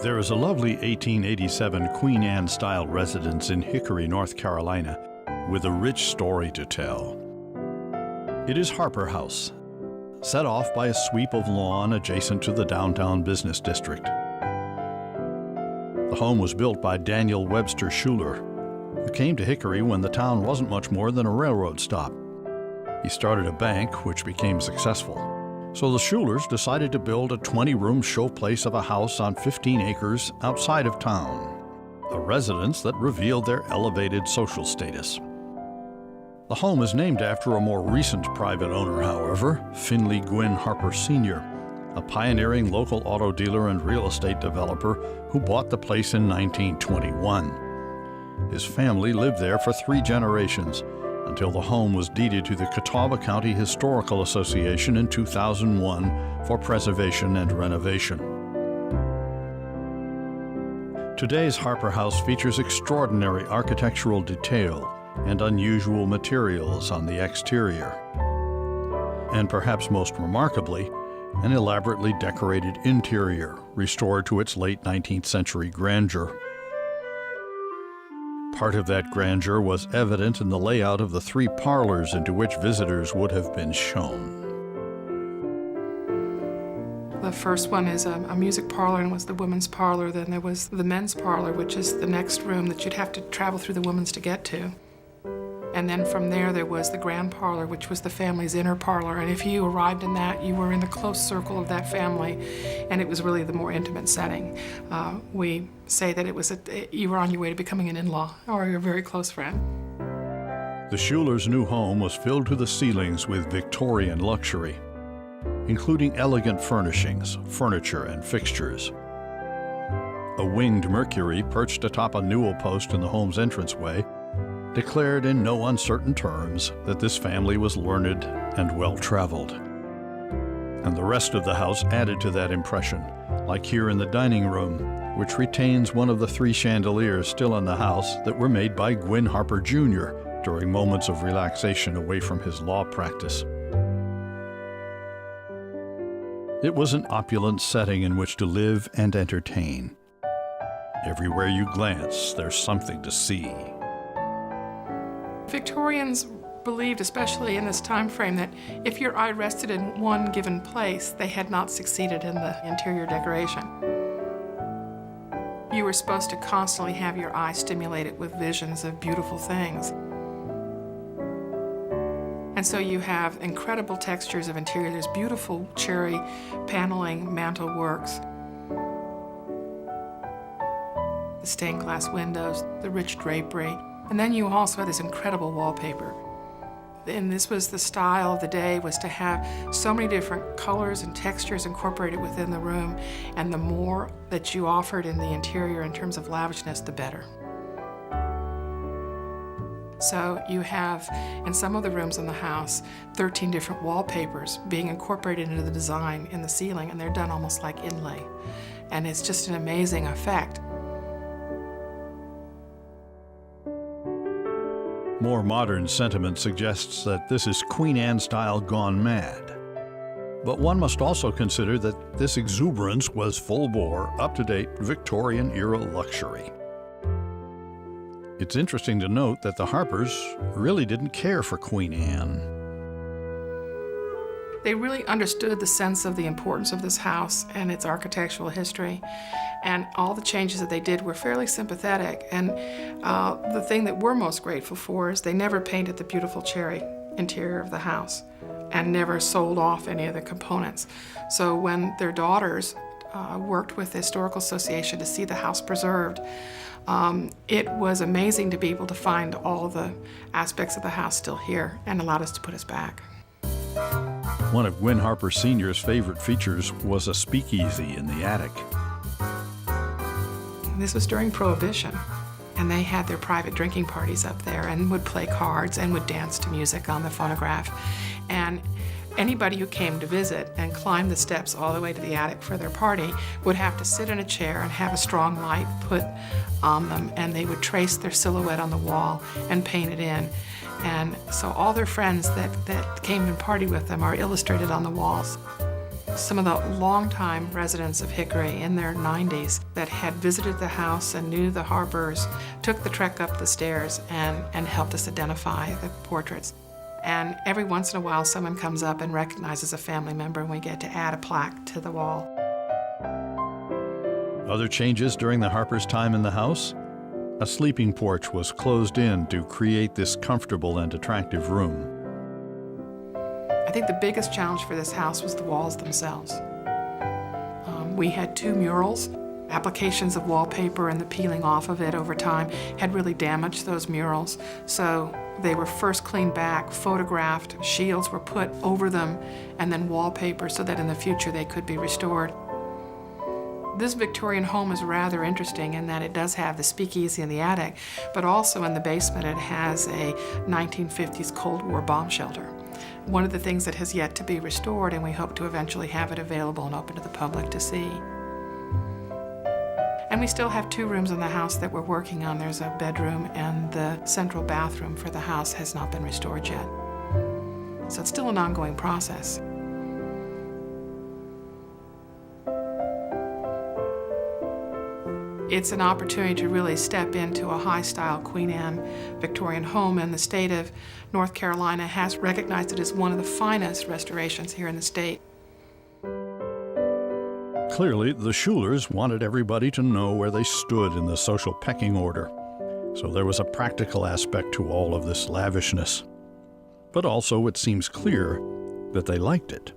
There is a lovely 1887 Queen Anne-style residence in Hickory, North Carolina, with a rich story to tell. It is Harper House, set off by a sweep of lawn adjacent to the downtown business district. The home was built by Daniel Webster Shuler, who came to Hickory when the town wasn't much more than a railroad stop. He started a bank, which became successful. So the Shulers decided to build a 20-room showplace of a house on 15 acres outside of town, a residence that revealed their elevated social status. The home is named after a more recent private owner, however, Finley Gwynn Harper Sr., a pioneering local auto dealer and real estate developer who bought the place in 1921. His family lived there for 3 generations, until the home was deeded to the Catawba County Historical Association in 2001 for preservation and renovation. Today's Harper House features extraordinary architectural detail and unusual materials on the exterior. And perhaps most remarkably, an elaborately decorated interior restored to its late 19th century grandeur. Part of that grandeur was evident in the layout of the 3 parlors into which visitors would have been shown. The first one is a music parlor and was the women's parlor. Then there was the men's parlor, which is the next room that you'd have to travel through the women's to get to. And then from there was the grand parlor, which was the family's inner parlor. And if you arrived in that, you were in the close circle of that family, and it was really the more intimate setting. We say that you were on your way to becoming an in-law or a very close friend. The Shulers' new home was filled to the ceilings with Victorian luxury, including elegant furnishings, furniture, and fixtures. A winged Mercury perched atop a newel post in the home's entranceway declared in no uncertain terms that this family was learned and well-traveled. And the rest of the house added to that impression, like here in the dining room, which retains one of the 3 chandeliers still in the house that were made by Gwynn Harper Jr. during moments of relaxation away from his law practice. It was an opulent setting in which to live and entertain. Everywhere you glance, there's something to see. Victorians believed, especially in this time frame, that if your eye rested in one given place, they had not succeeded in the interior decoration. You were supposed to constantly have your eye stimulated with visions of beautiful things. And so you have incredible textures of interior. There's beautiful cherry paneling, mantel works, the stained glass windows, the rich drapery. And then you also had this incredible wallpaper. And this was the style of the day, was to have so many different colors and textures incorporated within the room, and the more that you offered in the interior in terms of lavishness, the better. So you have, in some of the rooms in the house, 13 different wallpapers being incorporated into the design in the ceiling, and they're done almost like inlay. And it's just an amazing effect. More modern sentiment suggests that this is Queen Anne style gone mad. But one must also consider that this exuberance was full-bore, up-to-date Victorian-era luxury. It's interesting to note that the Harpers really didn't care for Queen Anne. They really understood the sense of the importance of this house and its architectural history, and all the changes that they did were fairly sympathetic. And the thing that we're most grateful for is they never painted the beautiful cherry interior of the house and never sold off any of the components. So when their daughters worked with the Historical Association to see the house preserved, it was amazing to be able to find all the aspects of the house still here and allowed us to put us back. One of Gwynn Harper Sr.'s favorite features was a speakeasy in the attic. This was during Prohibition, and they had their private drinking parties up there and would play cards and would dance to music on the phonograph. And anybody who came to visit and climbed the steps all the way to the attic for their party would have to sit in a chair and have a strong light put on them, and they would trace their silhouette on the wall and paint it in. And so all their friends that came and partied with them are illustrated on the walls. Some of the longtime residents of Hickory in their 90s that had visited the house and knew the Harpers took the trek up the stairs and helped us identify the portraits. And every once in a while, someone comes up and recognizes a family member, and we get to add a plaque to the wall. Other changes during the Harpers' time in the house? A sleeping porch was closed in to create this comfortable and attractive room. I think the biggest challenge for this house was the walls themselves. We had 2 murals. Applications of wallpaper and the peeling off of it over time had really damaged those murals. So they were first cleaned back, photographed, shields were put over them, and then wallpaper so that in the future they could be restored. This Victorian home is rather interesting in that it does have the speakeasy in the attic, but also in the basement it has a 1950s Cold War bomb shelter. One of the things that has yet to be restored, and we hope to eventually have it available and open to the public to see. And we still have 2 rooms in the house that we're working on. There's a bedroom, and the central bathroom for the house has not been restored yet. So it's still an ongoing process. It's an opportunity to really step into a high-style Queen Anne Victorian home, and the state of North Carolina has recognized it as one of the finest restorations here in the state. Clearly, the Shulers wanted everybody to know where they stood in the social pecking order, so there was a practical aspect to all of this lavishness. But also, it seems clear that they liked it.